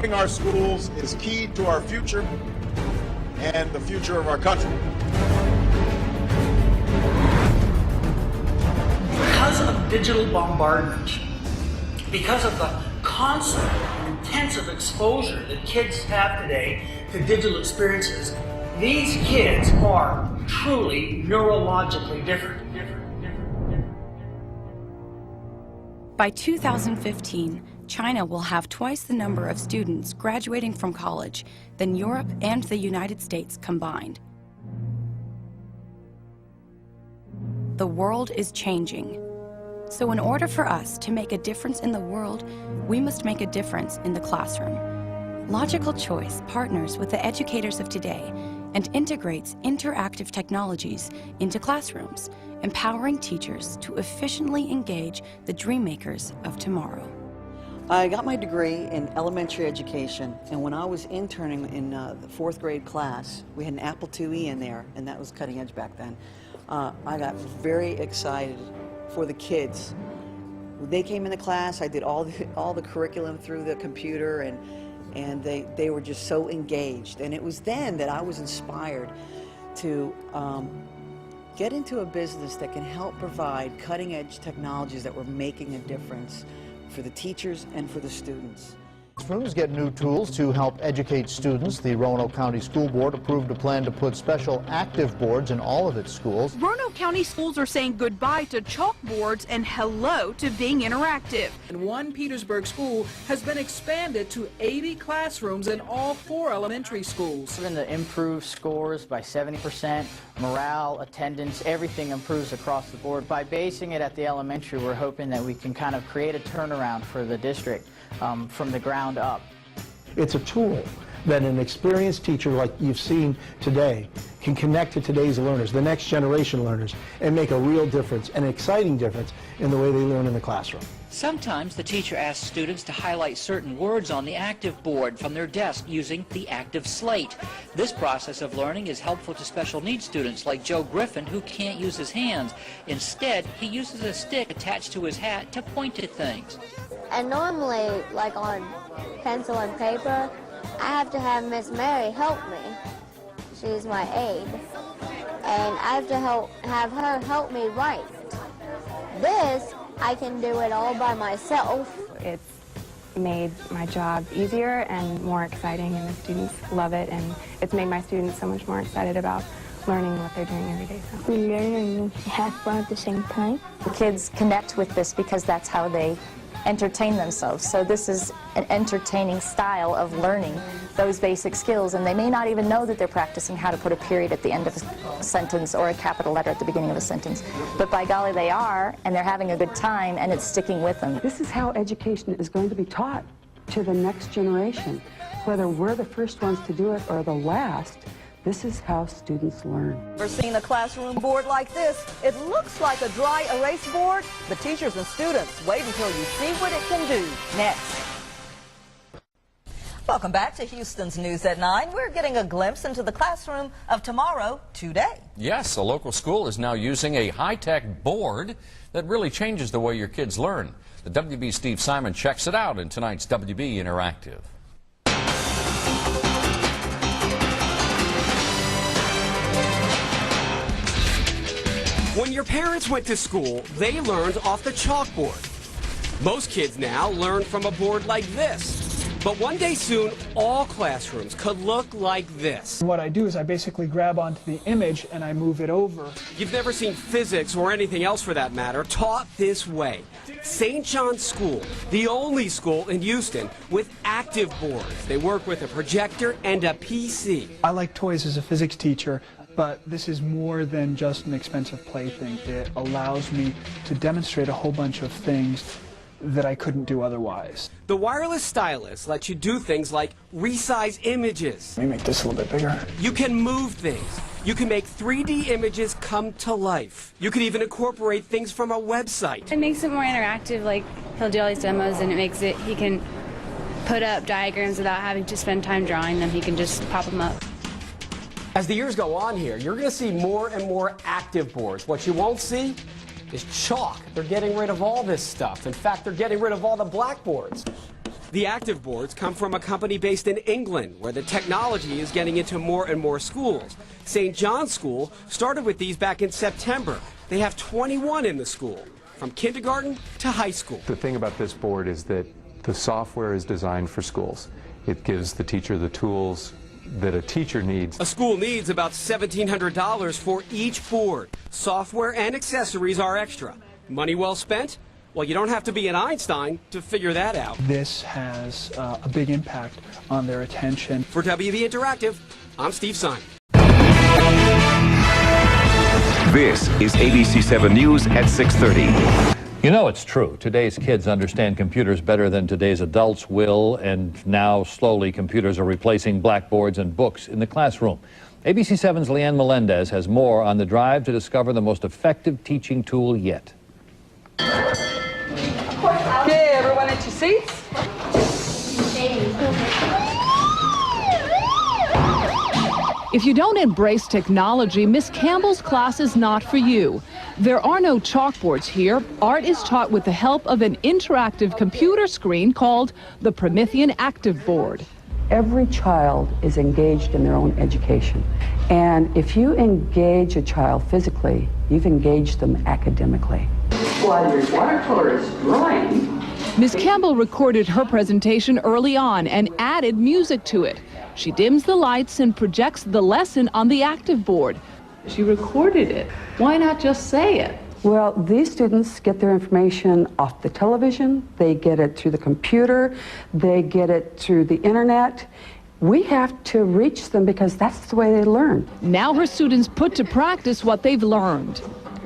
Improving our schools is key to our future and the future of our country. Because of digital bombardment, because of the constant, intensive exposure that kids have today to digital experiences, these kids are truly neurologically different. By 2015, China will have twice the number of students graduating from college than Europe and the United States combined. The world is changing. So in order for us to make a difference in the world, we must make a difference in the classroom. Logical Choice partners with the educators of today and integrates interactive technologies into classrooms, empowering teachers to efficiently engage the dream makers of tomorrow. I got my degree in elementary education, and when I was interning in the 4th grade class, we had an Apple IIe in there, and that was cutting edge back then. I got very excited for the kids. When they came into class, I did all the curriculum through the computer, and they were just so engaged. And it was then that I was inspired to get into a business that can help provide cutting-edge technologies that were making a difference for the teachers and for the students. Classrooms get new tools to help educate students. The Roanoke County School Board approved a plan to put special active boards in all of its schools. Roanoke County schools are saying goodbye to chalkboards and hello to being interactive. And one Petersburg school has been expanded to 80 classrooms in all 4 elementary schools. We're going to improve scores by 70%, morale, attendance, everything improves across the board. By basing it at the elementary, we're hoping that we can kind of create a turnaround for the district from the ground up. It's a tool that an experienced teacher like you've seen today can connect to today's learners, the next generation learners, and make a real difference, an exciting difference in the way they learn in the classroom. Sometimes the teacher asks students to highlight certain words on the active board from their desk using the active slate. This process of learning is helpful to special needs students like Joe Griffin, who can't use his hands. Instead, he uses a stick attached to his hat to point to things. And normally, like on pencil and paper, I have to have Miss Mary help me. She's my aide. And I have to have her help me write. This, I can do it all by myself. It's made my job easier and more exciting, and the students love it, and it's made my students so much more excited about learning what they're doing every day. So. We learn and we have fun at the same time. The kids connect with this because that's how they entertain themselves. So this is an entertaining style of learning those basic skills, and they may not even know that they're practicing how to put a period at the end of a sentence or a capital letter at the beginning of a sentence. But by golly, they are, and they're having a good time, and it's sticking with them. This is how education is going to be taught to the next generation. Whether we're the first ones to do it or the last, this is how students learn. Ever seen a classroom board like this? It looks like a dry erase board, but teachers and students, wait until you see what it can do next. Welcome back to Houston's News at 9. We're getting a glimpse into the classroom of tomorrow today. Yes, a local school is now using a high-tech board that really changes the way your kids learn. The WB's Steve Simon checks it out in tonight's WB Interactive. When your parents went to school, they learned off the chalkboard. Most kids now learn from a board like this. But one day soon, all classrooms could look like this. What I do is I basically grab onto the image and I move it over. You've never seen physics or anything else for that matter taught this way. St. John's School, the only school in Houston with active boards. They work with a projector and a PC. I like toys as a physics teacher, but this is more than just an expensive plaything. It allows me to demonstrate a whole bunch of things that I couldn't do otherwise. The wireless stylus lets you do things like resize images. Let me make this a little bit bigger. You can move things. You can make 3D images come to life. You can even incorporate things from a website. It makes it more interactive, like he'll do all these demos and it makes it, he can put up diagrams without having to spend time drawing them. He can just pop them up. As the years go on here, you're going to see more and more active boards. What you won't see is chalk. They're getting rid of all this stuff. In fact, they're getting rid of all the blackboards. The active boards come from a company based in England, where the technology is getting into more and more schools. St. John's School started with these back in September. They have 21 in the school, from kindergarten to high school. The thing about this board is that the software is designed for schools. It gives the teacher the tools that a teacher needs. A school needs about $1,700 for each board. Software and accessories are extra. Money well spent? Well, you don't have to be an Einstein to figure that out. This has a big impact on their attention. For WB Interactive, I'm Steve Simon. This is ABC 7 News at 6:30. You know it's true. Today's kids understand computers better than today's adults will, and now slowly computers are replacing blackboards and books in the classroom. ABC 7's Leanne Melendez has more on the drive to discover the most effective teaching tool yet. Okay, everyone at your seats. If you don't embrace technology, Miss Campbell's class is not for you. There are no chalkboards here. Art is taught with the help of an interactive computer screen called the Promethean Active Board. Every child is engaged in their own education. And if you engage a child physically, you've engaged them academically. While your watercolor is drying, Miss Campbell recorded her presentation early on and added music to it. She dims the lights and projects the lesson on the active board. she recorded it. Why not just say it? Well, these students get their information off the television, they get it through the computer, they get it through the internet. We have to reach them because that's the way they learn. Now her students put to practice what they've learned.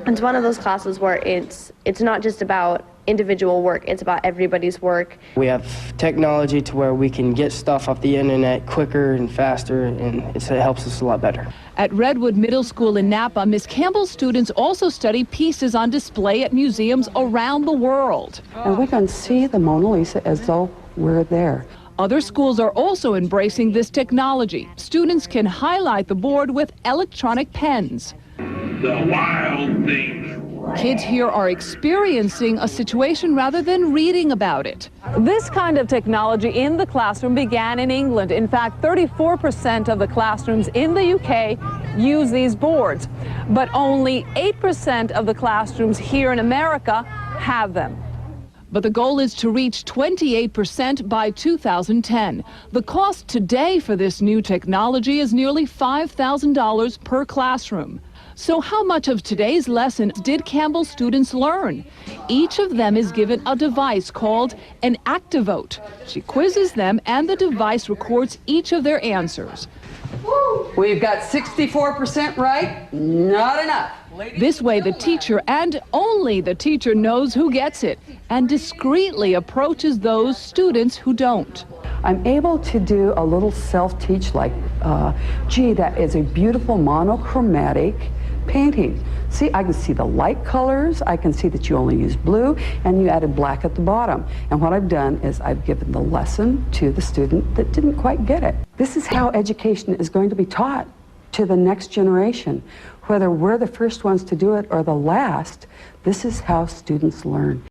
It's one of those classes where it's not just about individual work, it's about everybody's work. We have technology to where we can get stuff off the internet quicker and faster, and it helps us a lot better. At Redwood Middle School in Napa, Miss Campbell's students also study pieces on display at museums around the world. And we can see the Mona Lisa as though we're there. Other schools are also embracing this technology. Students can highlight the board with electronic pens. The wild things. Kids here are experiencing a situation rather than reading about it. This kind of technology in the classroom began in England. In fact, 34% of the classrooms in the UK use these boards, but only 8% of the classrooms here in America have them. But the goal is to reach 28% by 2010. The cost today for this new technology is nearly $5,000 per classroom. So how much of today's lesson did Campbell students learn? Each of them is given a device called an Activote. She quizzes them and the device records each of their answers. We've got 64% right, not enough. This way the teacher and only the teacher knows who gets it and discreetly approaches those students who don't. I'm able to do a little self-teach like, gee, that is a beautiful monochromatic painting. See, I can see the light colors, I can see that you only use blue, and you added black at the bottom. And what I've done is I've given the lesson to the student that didn't quite get it. This is how education is going to be taught to the next generation. Whether we're the first ones to do it or the last, this is how students learn.